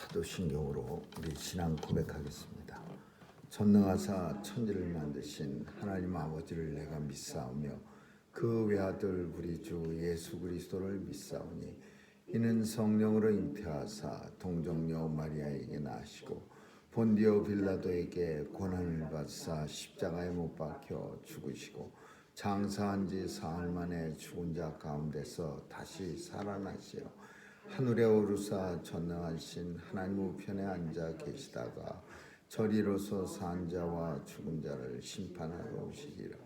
사도신경으로 우리 신앙 고백하겠습니다. 전능하사 천지를 만드신 하나님 아버지를 내가 믿사오며 그 외아들 우리 주 예수 그리스도를 믿사오니 이는 성령으로 잉태하사 동정녀 마리아에게 나시고 본디오 빌라도에게 고난을 받사 십자가에 못 박혀 죽으시고 장사한 지 사흘 만에 죽은 자 가운데서 다시 살아나시어 하늘에 오르사 전능하신 하나님 우편에 앉아 계시다가 저리로서 산 자와 죽은 자를 심판하러 오시리라.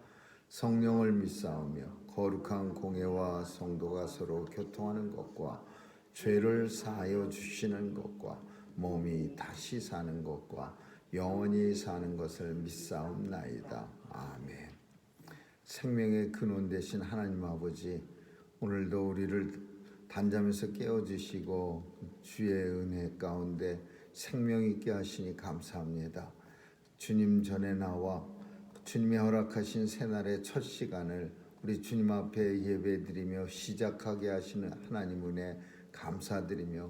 성령을 믿사오며 거룩한 공회와 성도가 서로 교통하는 것과 죄를 사하여 주시는 것과 몸이 다시 사는 것과 영원히 사는 것을 믿사옵나이다. 아멘. 생명의 근원 되신 하나님 아버지, 오늘도 우리를 단잠에서 깨워주시고 주의 은혜 가운데 생명 있게 하시니 감사합니다. 주님 전에 나와 주님이 허락하신 새날의 첫 시간을 우리 주님 앞에 예배드리며 시작하게 하시는 하나님 은혜 감사드리며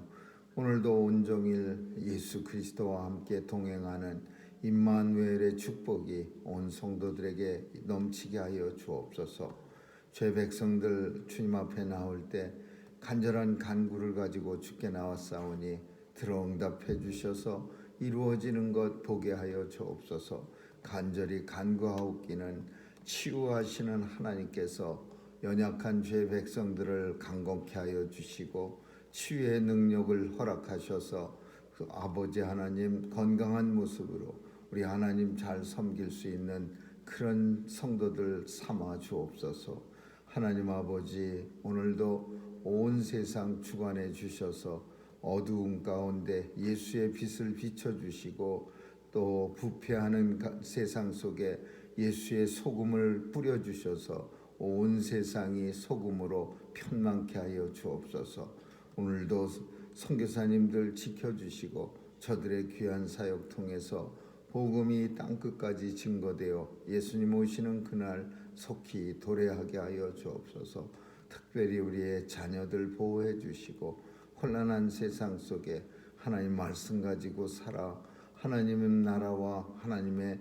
오늘도 온종일 예수 그리스도와 함께 동행하는 임마누엘의 축복이 온 성도들에게 넘치게 하여 주옵소서. 죄 백성들 주님 앞에 나올 때 간절한 간구를 가지고 주께 나왔사오니 들어응답해 주셔서 이루어지는 것 보게 하여 주옵소서. 간절히 간구하옵기는 치유하시는 하나님께서 연약한 죄 백성들을 강건케 하여 주시고 치유의 능력을 허락하셔서 그 아버지 하나님 건강한 모습으로 우리 하나님 잘 섬길 수 있는 그런 성도들 삼아 주옵소서. 하나님 아버지, 오늘도 온 세상 주관해 주셔서 어두운 가운데 예수의 빛을 비춰주시고 또 부패하는 세상 속에 예수의 소금을 뿌려주셔서 온 세상이 소금으로 편만케 하여 주옵소서. 오늘도 선교사님들 지켜주시고 저들의 귀한 사역 통해서 복음이 땅끝까지 증거되어 예수님 오시는 그날 속히 도래하게 하여 주옵소서. 특별히 우리의 자녀들 보호해 주시고 혼란한 세상 속에 하나님 말씀 가지고 살아 하나님의 나라와 하나님의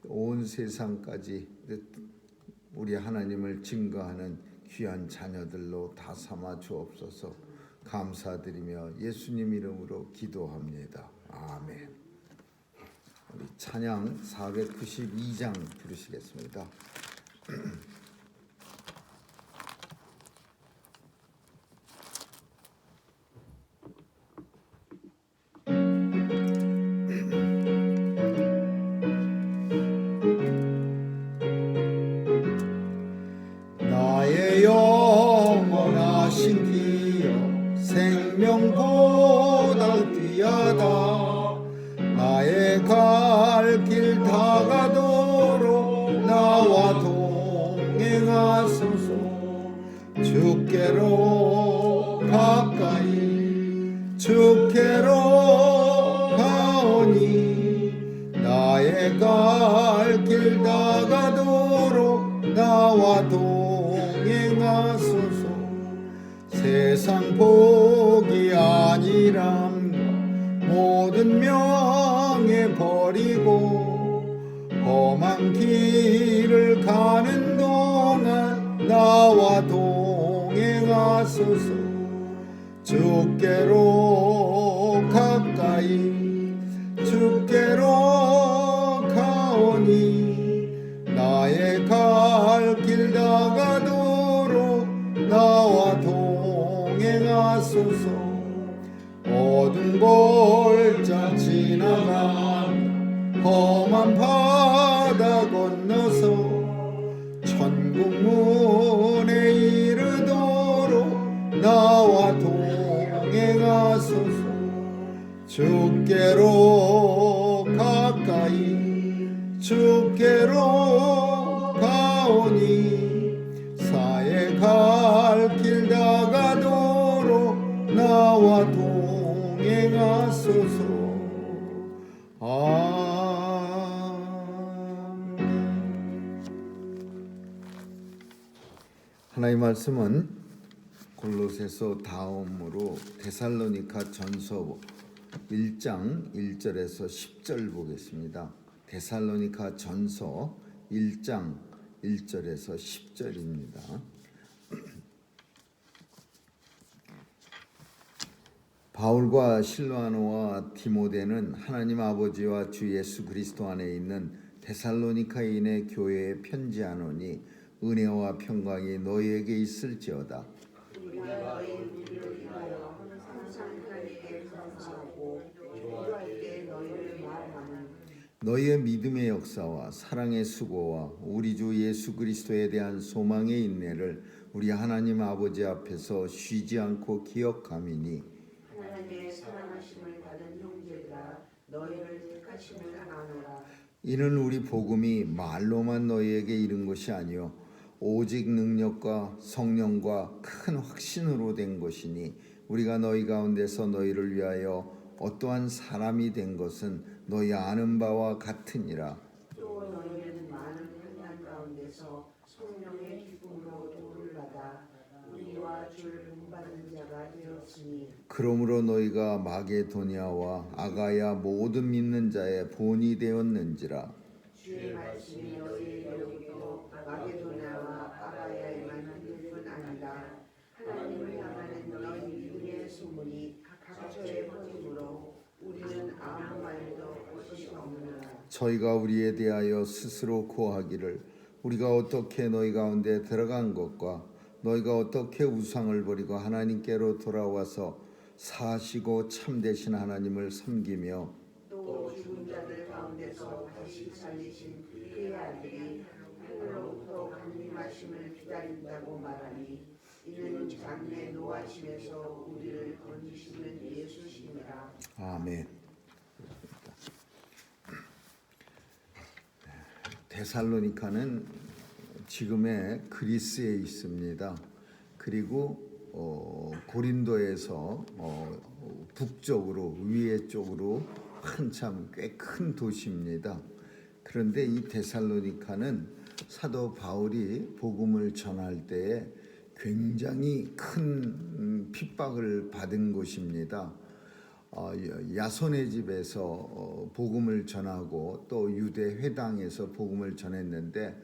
온 세상까지 우리 하나님을 증거하는 귀한 자녀들로 다 삼아 주옵소서. 감사드리며 예수님 이름으로 기도합니다. 아멘. 우리 찬양 492장 부르시겠습니다. 나의 영원하신 기여 생명보다 귀하다. 나의 갈 길 다가도록 나와 동행하소서. 주께로 가까이 주께로 가오니 나의 갈 길 다가도록 나와 동행하소서. 세상 복이 아니람과 모든 명예 버리고 험한 길을 가는 동안 나와 동행하소서. 주께로 가까이 주께로 가오니 나의 갈 길 다가도록 나와 동행하소서. 어두운 골짜 지나간 험한 바다 건너서 천국 문에 이르도록 나와 동행하소서. 주께로 가까이 주께로 가오니 사해 갈 길 다가도록 나와 동행하소서. 하나님의 말씀은 골로새서 다음으로 데살로니가 전서 1장 1절에서 10절 보겠습니다. 데살로니가 전서 1장 1절에서 10절입니다. 바울과 실라노와 디모데는 하나님 아버지와 주 예수 그리스도 안에 있는 데살로니가인의 교회에 편지하노니 은혜와 평강이 너희에게 있을지어다. 우리가 너희를 위하여 항상 하나님께 감사하고 기도할 때 너희를 마음하는 너희의 믿음의 역사와 사랑의 수고와 우리 주 예수 그리스도에 대한 소망의 인내를 우리 하나님 아버지 앞에서 쉬지 않고 기억함이니 하나님의 사랑하심을 받은 형제들아 너희를 택하심을 아노라. 이는 우리 복음이 말로만 너희에게 이른 것이 아니요 오직 능력과 성령과 큰 확신으로 된 것이니 우리가 너희 가운데서 너희를 위하여 어떠한 사람이 된 것은 너희 아는 바와 같으니라. 또 너희는 많은 환난 가운데서 성령의 기쁨으로 도를 받아 우리와 주를 본받는 자가 되었으니 그러므로 너희가 마게도니아와 아가야 모든 믿는 자의 본이 되었는지라. 주의 말씀이 너희에게로부터 마게도냐와 아가야에만 흔들 뿐 아니라 하나님을 향하는 너희 믿음의 소문이 각처에 퍼지므로 우리는 아무 말도 것이 없느라. 저희가 우리에 대하여 스스로 고하기를 우리가 어떻게 너희 가운데 들어간 것과 너희가 어떻게 우상을 버리고 하나님께로 돌아와서 사시고 참되신 하나님을 섬기며 또 죽은 자들 가운데서 다시 살리신 그의 아들이 하늘로부터 강림하심을 기다린다고 말하니 이는 장래 노하심에서 우리를 건지시는 예수심이라. 아멘. 데살로니가는 지금의 그리스에 있습니다. 그리고 고린도에서 북쪽으로 위에 쪽으로 한참 꽤 큰 도시입니다. 그런데 이 데살로니가는 사도 바울이 복음을 전할 때에 굉장히 큰 핍박을 받은 곳입니다. 야손의 집에서 복음을 전하고 또 유대 회당에서 복음을 전했는데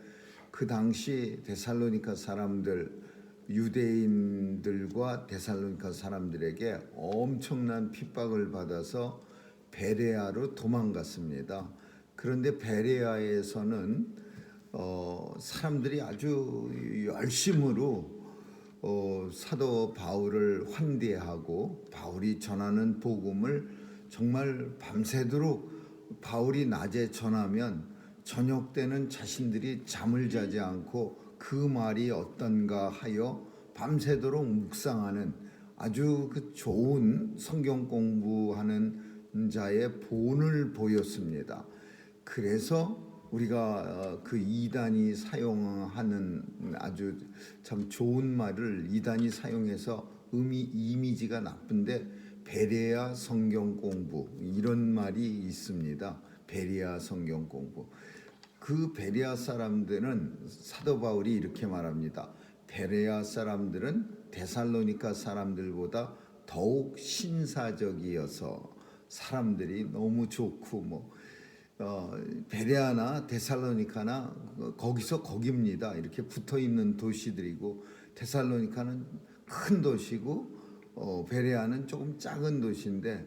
그 당시 데살로니가 사람들 유대인들과 데살로니가 사람들에게 엄청난 핍박을 받아서 베레아로 도망갔습니다. 그런데 베레아에서는 사람들이 아주 열심으로 사도 바울을 환대하고 바울이 전하는 복음을 정말 밤새도록 바울이 낮에 전하면 저녁 때는 자신들이 잠을 자지 않고 그 말이 어떤가 하여 밤새도록 묵상하는 아주 그 좋은 성경 공부하는 자의 본을 보였습니다. 그래서 우리가 그 이단이 사용하는 아주 참 좋은 말을 이단이 사용해서 이미지가 나쁜데 베레아 성경 공부 이런 말이 있습니다. 베레아 성경 공부. 그 베레아 사람들은 사도 바울이 이렇게 말합니다. 베레아 사람들은 데살로니가 사람들보다 더욱 신사적이어서 사람들이 너무 좋고 베레아나 데살로니가나 거기서 거깁니다. 이렇게 붙어 있는 도시들이고 데살로니가는 큰 도시고 베레아는 조금 작은 도시인데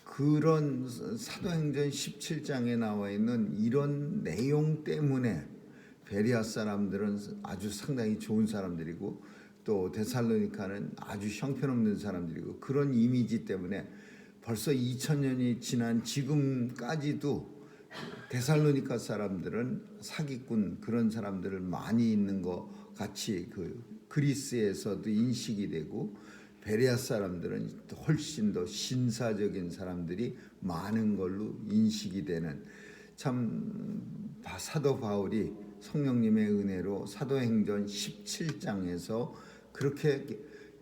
그런 사도행전 17장에 나와 있는 이런 내용 때문에 베레아 사람들은 아주 상당히 좋은 사람들이고 또 데살로니가는 아주 형편없는 사람들이고 그런 이미지 때문에 벌써 2000년이 지난 지금까지도 데살로니가 사람들은 사기꾼 그런 사람들을 많이 있는 것 같이 그 그리스에서도 인식이 되고 베레아 사람들은 훨씬 더 신사적인 사람들이 많은 걸로 인식이 되는 참 사도 바울이 성령님의 은혜로 사도행전 17장에서 그렇게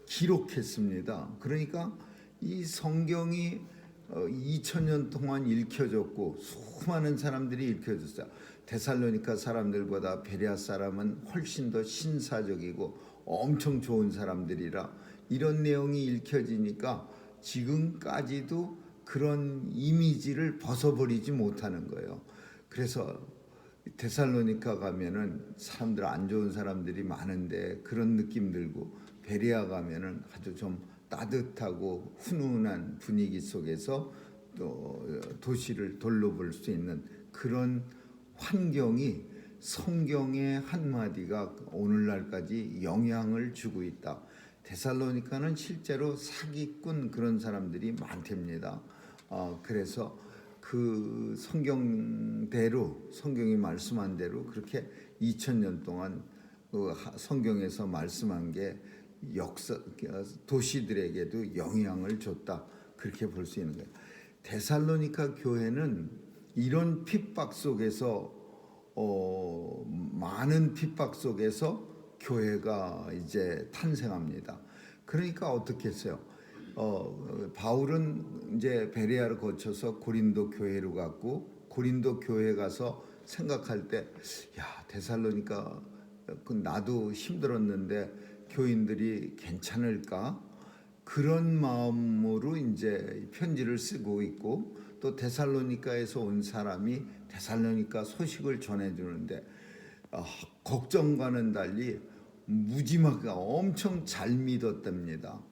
기록했습니다. 그러니까 이 성경이 2000년 동안 읽혀졌고 수많은 사람들이 읽혀졌어요. 데살로니가 사람들보다 베레아 사람은 훨씬 더 신사적이고 엄청 좋은 사람들이라 이런 내용이 읽혀지니까 지금까지도 그런 이미지를 벗어버리지 못하는 거예요. 그래서 데살로니가 가면은 사람들 안 좋은 사람들이 많은데 그런 느낌 들고, 베레아 가면은 아주 좀 따뜻하고 훈훈한 분위기 속에서 또 도시를 돌려볼 수 있는 그런 환경이 성경의 한마디가 오늘날까지 영향을 주고 있다. 데살로니가는 실제로 사기꾼 그런 사람들이 많답니다. 그래서 그 성경대로, 성경이 말씀한 대로 그렇게 2000년 동안 그 성경에서 말씀한 게 역사 도시들에게도 영향을 줬다, 그렇게 볼 수 있는 거예요. 데살로니가 교회는 이런 핍박 속에서 많은 핍박 속에서 교회가 이제 탄생합니다. 그러니까 어떻게 했어요? 바울은 이제 베레아를 거쳐서 고린도 교회로 갔고, 고린도 교회 가서 생각할 때, 야, 데살로니가 나도 힘들었는데 교인들이 괜찮을까? 그런 마음으로 이제 편지를 쓰고 있고, 또 데살로니가에서 온 사람이 데살로니가 소식을 전해주는데 걱정과는 달리 무지막지하게 엄청 잘 믿었답니다.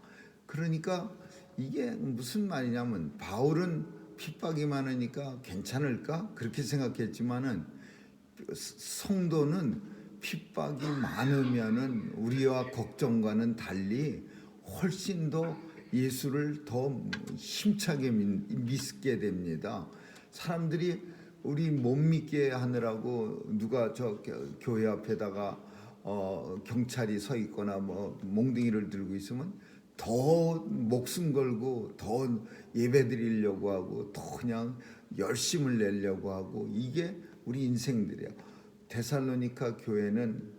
그러니까 이게 무슨 말이냐면, 바울은 핍박이 많으니까 괜찮을까? 그렇게 생각했지만은 성도는 핍박이 많으면은 우리와 걱정과는 달리 훨씬 더 예수를 더 힘차게 믿게 됩니다. 사람들이 우리 못 믿게 하느라고 누가 저 교회 앞에다가 경찰이 서 있거나 뭐 몽둥이를 들고 있으면 더 목숨 걸고 더 예배 드리려고 하고 더 그냥 열심을 내려고 하고, 이게 우리 인생들이에요. 데살로니가 교회는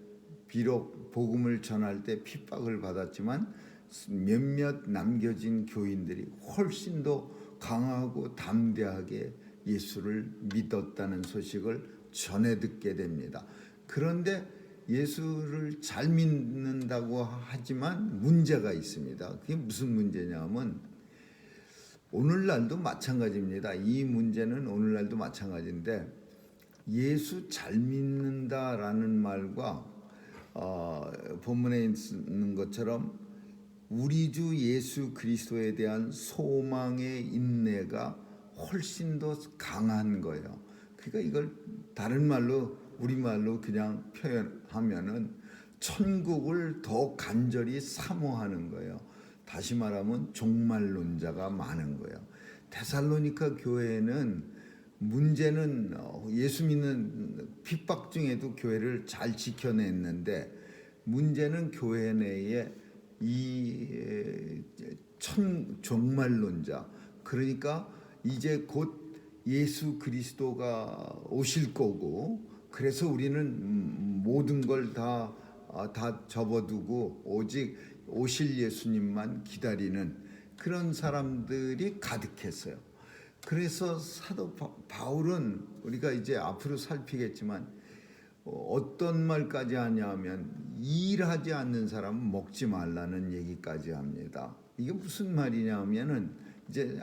비록 복음을 전할 때 핍박을 받았지만 몇몇 남겨진 교인들이 훨씬 더 강하고 담대하게 예수를 믿었다는 소식을 전해 듣게 됩니다. 그런데 예수를 잘 믿는다고 하지만 문제가 있습니다. 그게 무슨 문제냐면, 오늘날도 마찬가지입니다. 이 문제는 오늘날도 마찬가지인데, 예수 잘 믿는다라는 말과 본문에 있는 것처럼 우리 주 예수 그리스도에 대한 소망의 인내가 훨씬 더 강한 거예요. 그러니까 이걸 다른 말로, 우리말로 그냥 표현하면은 천국을 더 간절히 사모하는 거예요. 다시 말하면 종말론자가 많은 거예요. 데살로니가 교회는 문제는 예수 믿는 핍박 중에도 교회를 잘 지켜냈는데, 문제는 교회 내에 이 종말론자, 그러니까 이제 곧 예수 그리스도가 오실 거고, 그래서 우리는 모든 걸 다 접어두고 오직 오실 예수님만 기다리는 그런 사람들이 가득했어요. 그래서 사도 바울은 우리가 이제 앞으로 살피겠지만 어떤 말까지 하냐면, 일하지 않는 사람은 먹지 말라는 얘기까지 합니다. 이게 무슨 말이냐면은, 이제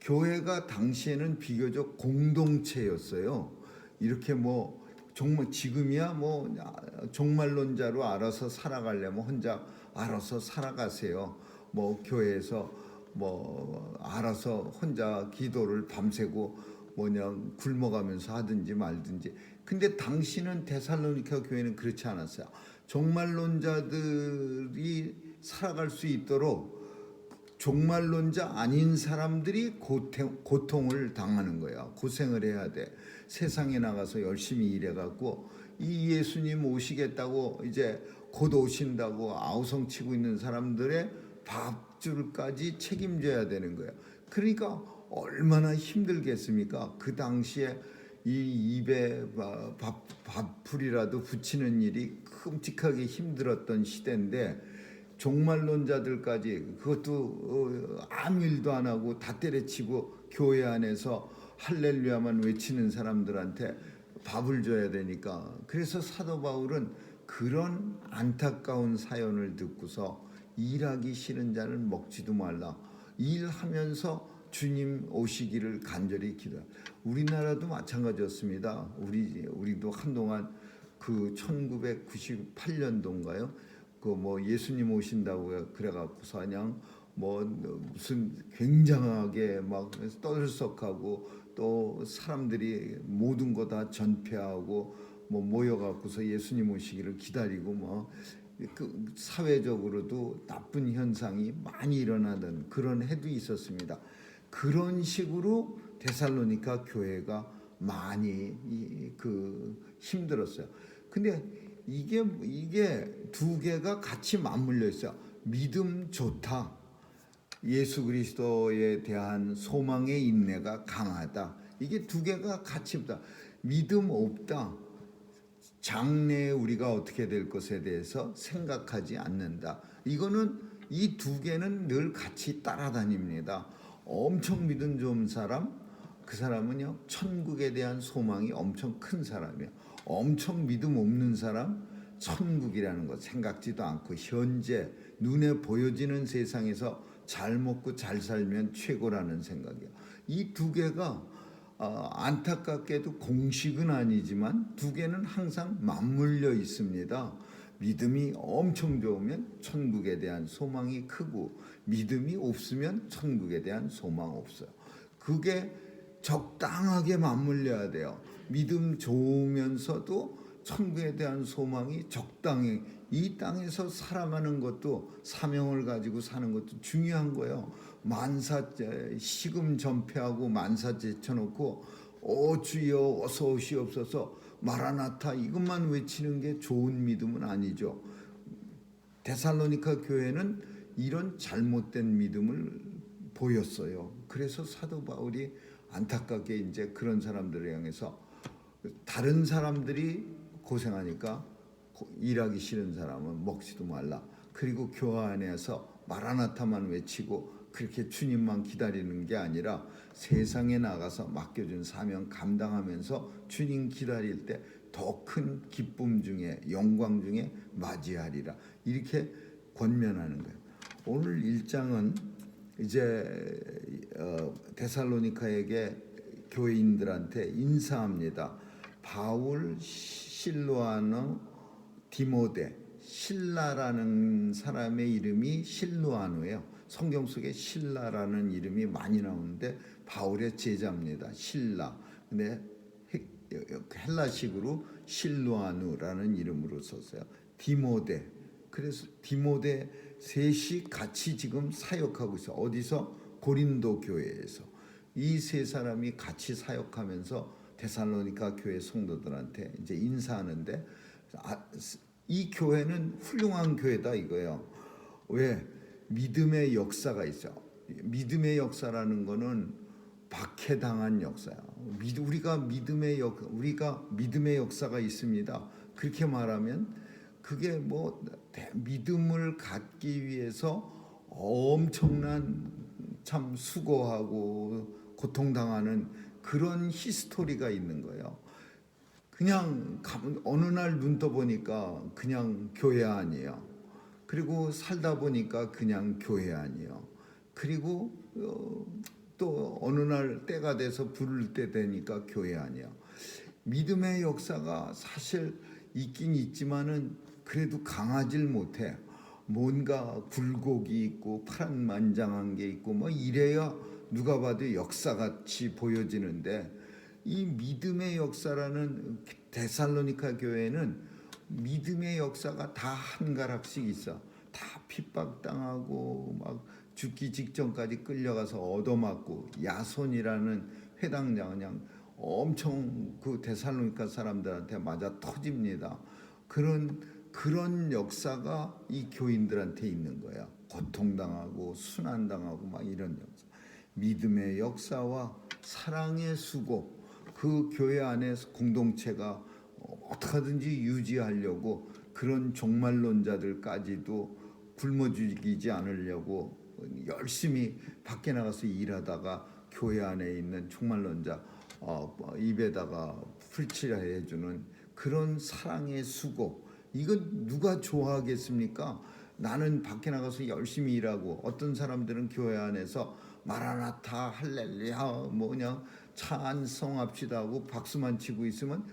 교회가 당시에는 비교적 공동체였어요. 이렇게 뭐 정말 지금이야 뭐 종말론자로 알아서 살아가려면 혼자 알아서 살아가세요. 뭐 교회에서 뭐 알아서 혼자 기도를 밤새고 뭐냐 굶어가면서 하든지 말든지. 근데 당시는 데살로니가 교회는 그렇지 않았어요. 종말론자들이 살아갈 수 있도록 종말론자 아닌 사람들이 고통을 당하는 거야. 고생을 해야 돼. 세상에 나가서 열심히 일해갖고 이 예수님 오시겠다고 이제 곧 오신다고 아우성치고 있는 사람들의 밥줄까지 책임져야 되는 거야. 그러니까 얼마나 힘들겠습니까? 그 당시에 이 입에 밥풀이라도 붙이는 일이 끔찍하게 힘들었던 시대인데, 종말론자들까지 그것도 아무 일도 안 하고 다 때려치고 교회 안에서 할렐루야만 외치는 사람들한테 밥을 줘야 되니까, 그래서 사도 바울은 그런 안타까운 사연을 듣고서 일하기 싫은 자는 먹지도 말라, 일하면서 주님 오시기를 간절히 기도. 우리나라도 마찬가지였습니다. 우리도 한동안 그 1998년도인가요? 그 뭐 예수님 오신다고 그래갖고서 그냥 뭐 무슨 굉장하게 막 떠들썩하고 또 사람들이 모든 거 다 전폐하고 뭐 모여갖고서 예수님 오시기를 기다리고 뭐 그 사회적으로도 나쁜 현상이 많이 일어나던 그런 해도 있었습니다. 그런 식으로 데살로니가 교회가 많이 힘들었어요. 근데 이게 두 개가 같이 맞물려 있어요. 믿음 좋다. 예수 그리스도에 대한 소망의 인내가 강하다. 이게 두 개가 같이 있다. 믿음 없다. 장래에 우리가 어떻게 될 것에 대해서 생각하지 않는다. 이거는 이 두 개는 늘 같이 따라다닙니다. 엄청 믿음 좋은 사람, 그 사람은요 천국에 대한 소망이 엄청 큰 사람이에요. 엄청 믿음 없는 사람, 천국이라는 것 생각지도 않고 현재 눈에 보여지는 세상에서 잘 먹고 잘 살면 최고라는 생각이에요. 이 두 개가 안타깝게도 공식은 아니지만 두 개는 항상 맞물려 있습니다. 믿음이 엄청 좋으면 천국에 대한 소망이 크고 믿음이 없으면 천국에 대한 소망 없어요. 그게 적당하게 맞물려야 돼요. 믿음 좋으면서도 천국에 대한 소망이 적당히 이 땅에서 살아가는 것도 사명을 가지고 사는 것도 중요한 거예요. 만사 시금 전폐하고 만사 제쳐놓고 오 주여 어서 오시옵소서 마라나타 이것만 외치는 게 좋은 믿음은 아니죠. 데살로니가 교회는 이런 잘못된 믿음을 보였어요. 그래서 사도 바울이 안타깝게 이제 그런 사람들을 향해서 다른 사람들이 고생하니까 일하기 싫은 사람은 먹지도 말라. 그리고 교회 안에서 마라나타만 외치고 그렇게 주님만 기다리는 게 아니라 세상에 나가서 맡겨준 사명 감당하면서 주님 기다릴 때 더 큰 기쁨 중에 영광 중에 맞이하리라. 이렇게 권면하는 거예요. 오늘 1장은 이제 데살로니가에게 교인들한테 인사합니다. 바울, 실로아노, 디모데, 실라라는 사람의 이름이 실로아노예요. 성경 속에 실라라는 이름이 많이 나오는데 바울의 제자입니다. 실라. 근데 헬라식으로 실로아누라는 이름으로 썼어요. 디모데. 그래서 디모데 셋이 같이 지금 사역하고 있어요. 어디서? 고린도 교회에서. 이 세 사람이 같이 사역하면서 데살로니가 교회 성도들한테 이제 인사하는데 이 교회는 훌륭한 교회다 이거예요. 왜? 믿음의 역사가 있어. 믿음의 역사라는 거는 박해당한 역사야. 우리가 믿음의 역사가 있습니다. 그렇게 말하면 그게 뭐 믿음을 갖기 위해서 엄청난 참 수고하고 고통당하는 그런 히스토리가 있는 거예요. 그냥 어느 날 눈 떠보니까 그냥 교회 아니에요. 그리고 살다 보니까 그냥 교회 아니에요. 그리고 또 어느 날 때가 돼서 부를 때 되니까 교회 아니에요. 믿음의 역사가 사실 있긴 있지만은 그래도 강하질 못해. 뭔가 굴곡이 있고 파란만장한 게 있고 뭐 이래야 누가 봐도 역사같이 보여지는데 이 믿음의 역사라는 데살로니가 교회는 믿음의 역사가 다 한가락씩 있어. 다 핍박당하고 막 죽기 직전까지 끌려가서 얻어맞고 야손이라는 회당장 그냥 엄청 그 데살로니가 사람들한테 맞아 터집니다. 그런 역사가 이 교인들한테 있는 거야. 고통당하고 순환당하고 막 이런 역사. 믿음의 역사와 사랑의 수고. 그 교회 안에서 공동체가 어떻게든지 유지하려고 그런 종말론자들까지도 굶어 죽이지 않으려고 열심히 밖에 나가서 일하다가 교회 안에 있는 종말론자 입에다가 풀칠해 해주는 그런 사랑의 수고. 이건 누가 좋아하겠습니까? 나는 밖에 나가서 열심히 일하고 어떤 사람들은 교회 안에서 마라나타 할렐루야 뭐냐 찬송합시다 하고 박수만 치고 있으면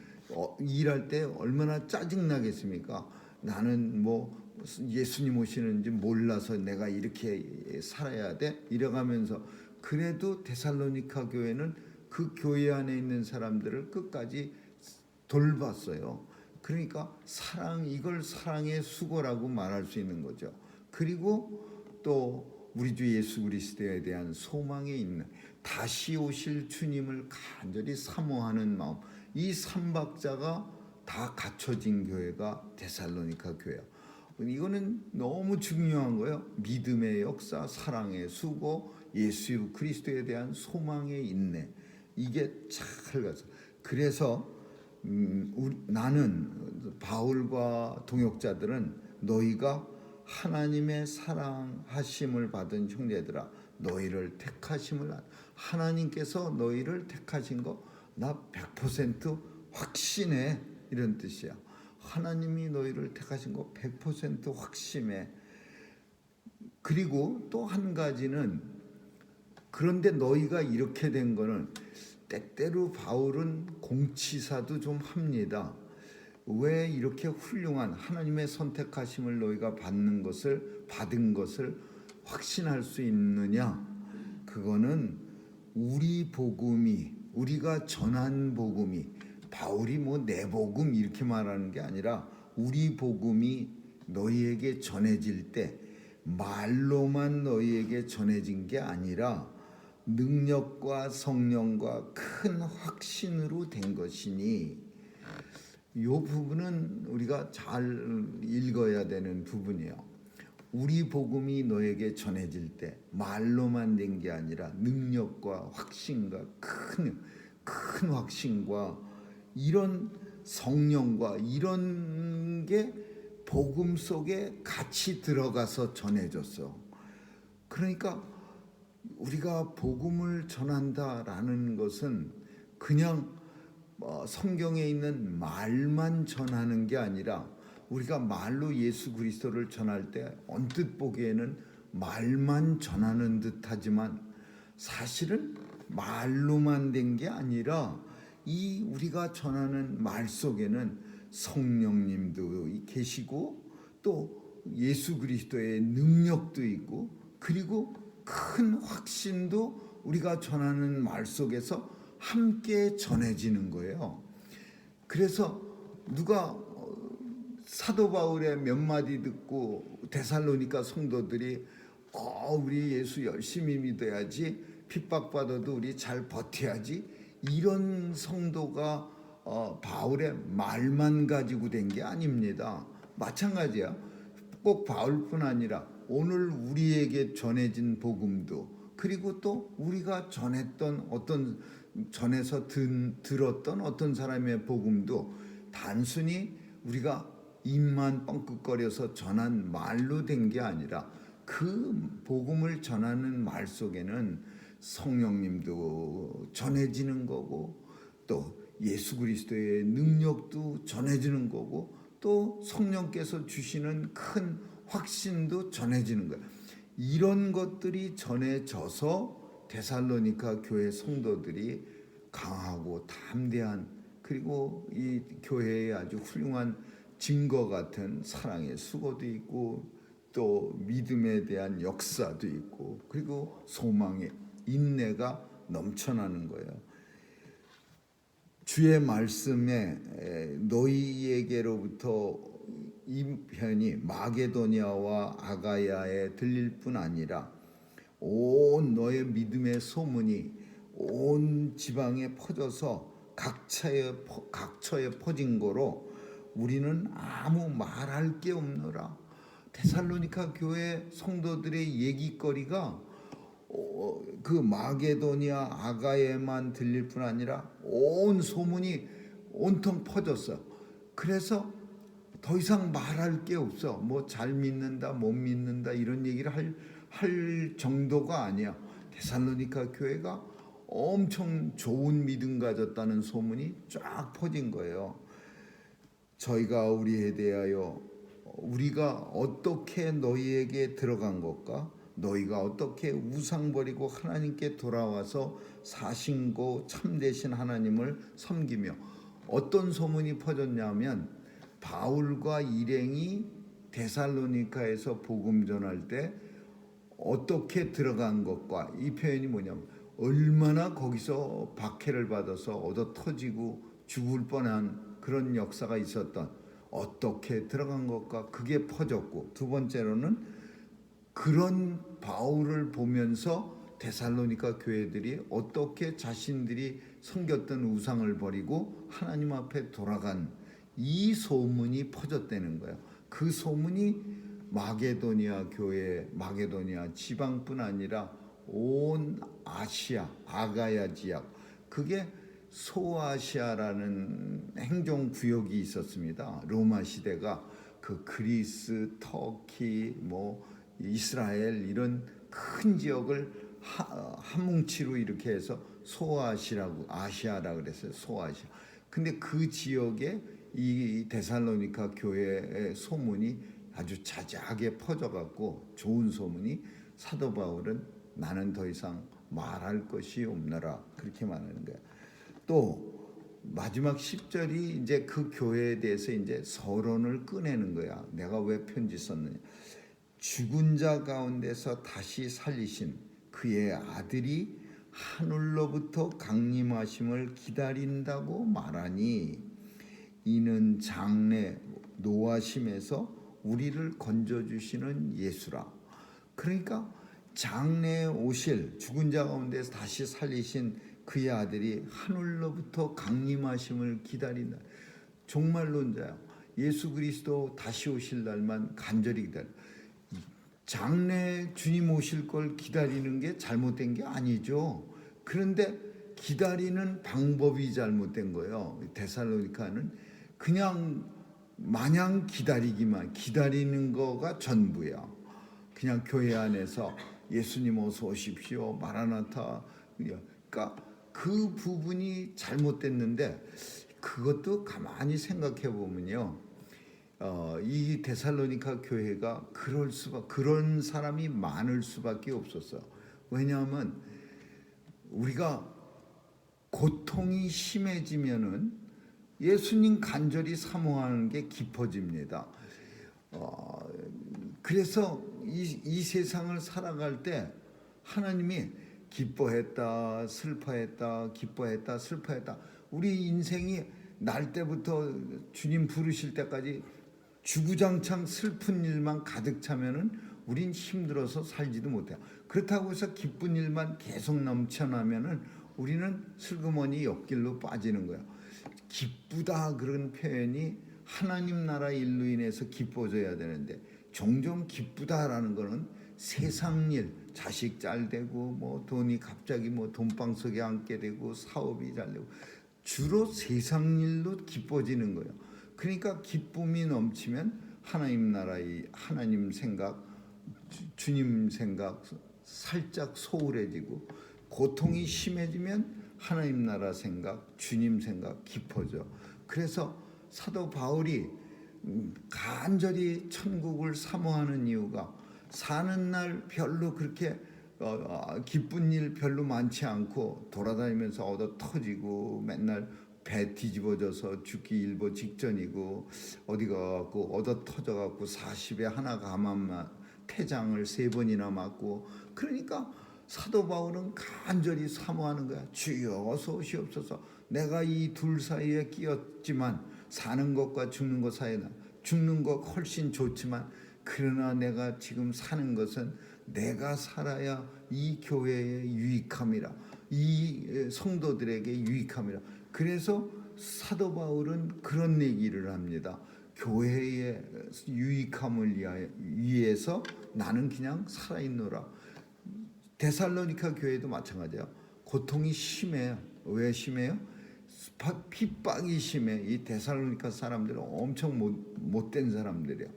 일할 때 얼마나 짜증나겠습니까? 나는 뭐 예수님 오시는지 몰라서 내가 이렇게 살아야 돼? 이래가면서 그래도 데살로니가 교회는 그 교회 안에 있는 사람들을 끝까지 돌봤어요. 그러니까 이걸 사랑의 수고라고 말할 수 있는 거죠. 그리고 또 우리 주 예수 그리스도에 대한 소망에 있는 다시 오실 주님을 간절히 사모하는 마음, 이 삼박자가 다 갖춰진 교회가 데살로니가 교회야. 이거는 너무 중요한 거예요. 믿음의 역사, 사랑의 수고, 예수 그리스도에 대한 소망의 인내, 이게 잘 가서. 그래서 나는 바울과 동역자들은 너희가 하나님의 사랑하심을 받은 형제들아, 너희를 택하심을 하나님께서 너희를 택하신 거 나 100% 확신해, 이런 뜻이야. 하나님이 너희를 택하신 거 100% 확신해. 그리고 또 한 가지는, 그런데 너희가 이렇게 된 거는 때때로 바울은 공치사도 좀 합니다. 왜 이렇게 훌륭한 하나님의 선택하심을 너희가 받은 것을 확신할 수 있느냐? 그거는 우리 복음이, 우리가 전한 복음이, 바울이 뭐 내 복음 이렇게 말하는 게 아니라 우리 복음이 너희에게 전해질 때 말로만 너희에게 전해진 게 아니라 능력과 성령과 큰 확신으로 된 것이니, 이 부분은 우리가 잘 읽어야 되는 부분이에요. 우리 복음이 너에게 전해질 때 말로만 된 게 아니라 능력과 확신과 큰 확신과 이런 성령과 이런 게 복음 속에 같이 들어가서 전해졌어. 그러니까 우리가 복음을 전한다라는 것은 그냥 성경에 있는 말만 전하는 게 아니라, 우리가 말로 예수 그리스도를 전할 때 언뜻 보기에는 말만 전하는 듯하지만 사실은 말로만 된 게 아니라 이 우리가 전하는 말 속에는 성령님도 계시고 또 예수 그리스도의 능력도 있고, 그리고 큰 확신도 우리가 전하는 말 속에서 함께 전해지는 거예요. 그래서 누가 사도 바울의 몇 마디 듣고 데살로니가 성도들이 우리 예수 열심히 믿어야지, 핍박받아도 우리 잘 버텨야지, 이런 성도가 바울의 말만 가지고 된 게 아닙니다. 마찬가지야. 꼭 바울뿐 아니라 오늘 우리에게 전해진 복음도, 그리고 또 우리가 전했던 전에서 들었던 어떤 사람의 복음도 단순히 우리가 입만 뻥끗거려서 전한 말로 된 게 아니라 그 복음을 전하는 말 속에는 성령님도 전해지는 거고, 또 예수 그리스도의 능력도 전해지는 거고, 또 성령께서 주시는 큰 확신도 전해지는 거예요. 이런 것들이 전해져서 데살로니가 교회 성도들이 강하고 담대한, 그리고 이 교회의 아주 훌륭한 증거 같은 사랑의 수고도 있고, 또 믿음에 대한 역사도 있고, 그리고 소망의 인내가 넘쳐나는 거예요. 주의 말씀에 너희에게로부터 이 편이 마게도니아와 아가야에 들릴 뿐 아니라 온 너의 믿음의 소문이 온 지방에 퍼져서 각처에 퍼진 거로 우리는 아무 말할 게 없노라. 데살로니가 교회 성도들의 얘기거리가 그 마게도니아 아가야에만 들릴 뿐 아니라 온 소문이 온통 퍼졌어. 그래서 더 이상 말할 게 없어. 뭐 잘 믿는다, 못 믿는다 이런 얘기를 할 정도가 아니야. 데살로니가 교회가 엄청 좋은 믿음 가졌다는 소문이 쫙 퍼진 거예요. 저희가 우리에 대하여 우리가 어떻게 너희에게 들어간 것과 너희가 어떻게 우상 버리고 하나님께 돌아와서 사신고 참되신 하나님을 섬기며. 어떤 소문이 퍼졌냐면 바울과 일행이 데살로니가에서 복음 전할 때 어떻게 들어간 것과, 이 표현이 뭐냐면 얼마나 거기서 박해를 받아서 얻어 터지고 죽을 뻔한 그런 역사가 있었던, 어떻게 들어간 것과 그게 퍼졌고, 두 번째로는 그런 바울을 보면서 데살로니가 교회들이 어떻게 자신들이 섬겼던 우상을 버리고 하나님 앞에 돌아간 이 소문이 퍼졌다는 거예요. 그 소문이 마게도니아 교회, 마게도니아 지방뿐 아니라 온 아시아, 아가야 지역, 그게 소아시아라는 행정구역이 있었습니다. 로마 시대가 그 그리스, 터키, 뭐 이스라엘 이런 큰 지역을 한 뭉치로 이렇게 해서 소아시라고, 아시아라 그랬어요. 소아시아. 근데 그 지역에 이 데살로니가 교회의 소문이 아주 자자하게 퍼져갖고, 좋은 소문이, 사도 바울은 나는 더 이상 말할 것이 없노라 그렇게 말하는 거야. 또 마지막 10절이 이제 그 교회에 대해서 이제 서론을 꺼내는 거야. 내가 왜 편지 썼느냐. 죽은 자 가운데서 다시 살리신 그의 아들이 하늘로부터 강림하심을 기다린다고 말하니, 이는 장래 노하심에서 우리를 건져주시는 예수라. 그러니까 장래에 오실, 죽은 자 가운데서 다시 살리신 그의 아들이 하늘로부터 강림하심을 기다린다. 종말론자야. 예수 그리스도 다시 오실 날만 간절히 기다려. 장래 주님 오실 걸 기다리는 게 잘못된 게 아니죠. 그런데 기다리는 방법이 잘못된 거예요. 데살로니가는 그냥 마냥 기다리는 거가 전부야. 그냥 교회 안에서 예수님 어서 오십시오, 마라나타, 그러니까 그 부분이 잘못됐는데, 그것도 가만히 생각해 보면요, 이 데살로니가 교회가 그런 사람이 많을 수밖에 없었어요. 왜냐하면 우리가 고통이 심해지면은 예수님 간절히 사모하는 게 깊어집니다. 그래서 이 세상을 살아갈 때 하나님이 기뻐했다, 슬퍼했다, 기뻐했다, 슬퍼했다. 우리 인생이 날 때부터 주님 부르실 때까지 주구장창 슬픈 일만 가득 차면은 우린 힘들어서 살지도 못해요. 그렇다고 해서 기쁜 일만 계속 넘쳐나면은 우리는 슬그머니 옆길로 빠지는 거예요. 기쁘다 그런 표현이 하나님 나라 일로 인해서 기뻐져야 되는데, 종종 기쁘다라는 거는 세상 일, 자식 잘 되고 뭐 돈이 갑자기 뭐 돈방석에 앉게 되고 사업이 잘 되고, 주로 세상 일로 기뻐지는 거예요. 그러니까 기쁨이 넘치면 하나님 나라의 하나님 생각, 주님 생각 살짝 소홀해지고, 고통이 심해지면 하나님 나라 생각, 주님 생각 깊어져. 그래서 사도 바울이 간절히 천국을 사모하는 이유가, 사는 날 별로 그렇게 기쁜 일 별로 많지 않고 돌아다니면서 얻어 터지고, 맨날 배 뒤집어져서 죽기 일보 직전이고, 어디 가갖고 얻어 터져갖고 40에 하나 가만만 태장을 3번이나 맞고, 그러니까 사도 바울은 간절히 사모하는 거야. 주여 어서 오시옵소서. 내가 이 둘 사이에 끼었지만, 사는 것과 죽는 것 사이에, 죽는 것 훨씬 좋지만, 그러나 내가 지금 사는 것은 내가 살아야 이 교회에 유익함이라, 이 성도들에게 유익함이라. 그래서 사도 바울은 그런 얘기를 합니다. 교회의 유익함을 위해서 나는 그냥 살아있노라. 데살로니가 교회도 마찬가지예요. 고통이 심해요. 왜 심해요? 핍박이 심해. 이 데살로니가 사람들은 엄청 못된 사람들이에요.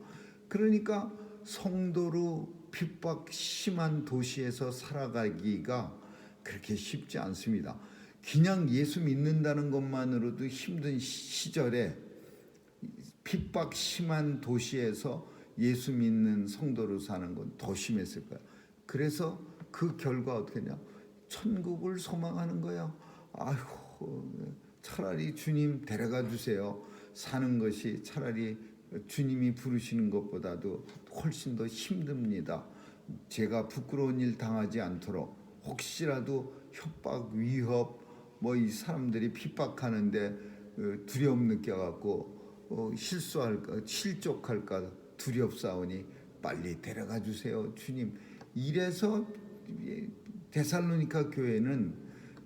그러니까 성도로 핍박 심한 도시에서 살아가기가 그렇게 쉽지 않습니다. 그냥 예수 믿는다는 것만으로도 힘든 시절에 핍박 심한 도시에서 예수 믿는 성도로 사는 건 더 심했을 거예요. 그래서 그 결과 어떻게 했냐? 천국을 소망하는 거야. 아이고, 차라리 주님 데려가 주세요. 사는 것이 차라리 주님이 부르시는 것보다도 훨씬 더 힘듭니다. 제가 부끄러운 일 당하지 않도록 혹시라도 협박, 위협, 뭐 이 사람들이 핍박하는데 두려움 느껴갖고 실수할까, 실족할까 두렵사오니 빨리 데려가 주세요, 주님. 이래서 데살로니가 교회는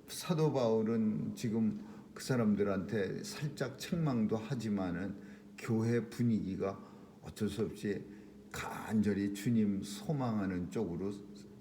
사도 바울은 지금 그 사람들한테 살짝 책망도 하지만은 교회 분위기가 어쩔 수 없이 간절히 주님 소망하는 쪽으로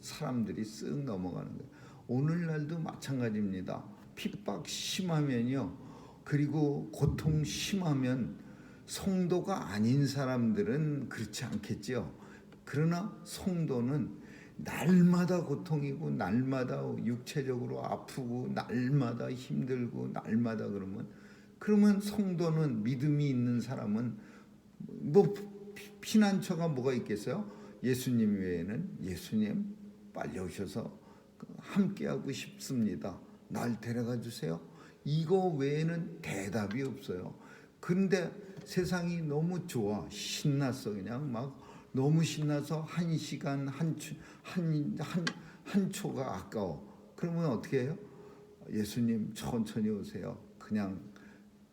사람들이 쓱 넘어가는 거예요. 오늘날도 마찬가지입니다. 핍박 심하면요, 그리고 고통 심하면 성도가 아닌 사람들은 그렇지 않겠죠. 그러나 성도는 날마다 고통이고 날마다 육체적으로 아프고 날마다 힘들고 날마다 그러면 성도는, 믿음이 있는 사람은 뭐 피난처가 뭐가 있겠어요? 예수님 외에는 예수님 빨리 오셔서 함께하고 싶습니다. 날 데려가 주세요. 이거 외에는 대답이 없어요. 근데 세상이 너무 좋아, 신났어. 그냥 막 너무 신나서 한 시간 한 초가 아까워. 그러면 어떻게 해요? 예수님 천천히 오세요. 그냥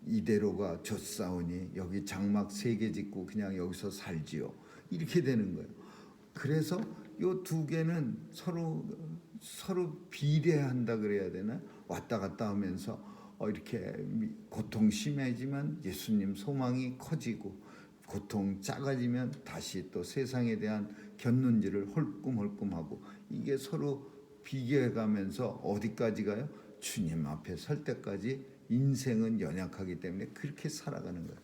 이대로가 좋사오니 여기 장막 3개 짓고 그냥 여기서 살지요. 이렇게 되는 거예요. 그래서 요 두 개는 서로 비례한다 그래야 되나? 왔다 갔다 하면서 이렇게 고통 심해지면 예수님 소망이 커지고, 고통 작아지면 다시 또 세상에 대한 견눈질을 헐끔헐끔하고, 이게 서로 비교해가면서 어디까지 가요? 주님 앞에 설 때까지 인생은 연약하기 때문에 그렇게 살아가는 거예요.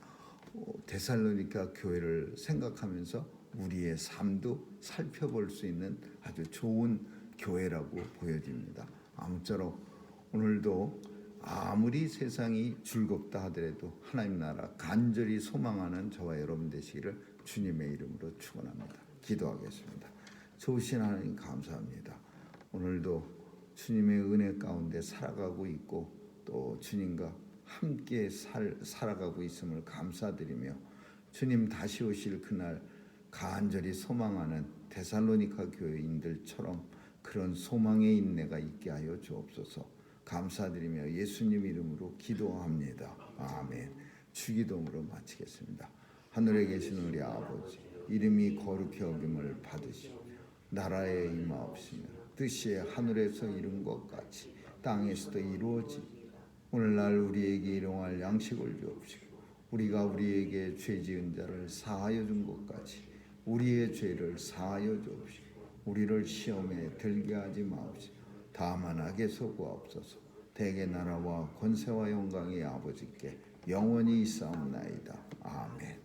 데살로니가 교회를 생각하면서 우리의 삶도 살펴볼 수 있는 아주 좋은 교회라고 보여집니다. 아무쪼록 오늘도 아무리 세상이 즐겁다 하더라도 하나님 나라 간절히 소망하는 저와 여러분 되시기를 주님의 이름으로 축원합니다. 기도하겠습니다. 좋으신 하나님 감사합니다. 오늘도 주님의 은혜 가운데 살아가고 있고 또 주님과 함께 살아가고 있음을 감사드리며, 주님 다시 오실 그날 간절히 소망하는 데살로니가 교회인들처럼 그런 소망의 인내가 있게 하여 주옵소서. 감사드리며 예수님 이름으로 기도합니다. 아멘. 주기도문으로 마치겠습니다. 하늘에 계신 우리 아버지, 이름이 거룩히 여김을 받으시오. 나라에 임하옵시며 뜻이 하늘에서 이룬 것 같이 땅에서도 이루어지니 오늘날 우리에게 일용할 양식을 주옵시고, 우리가 우리에게 죄 지은 자를 사하여 준 것 같이 우리의 죄를 사하여 주옵시고, 우리를 시험에 들게 하지 마옵시고 다만 악에서 구하옵소서. 대개 나라와 권세와 영광이 아버지께 영원히 있사옵나이다. 아멘.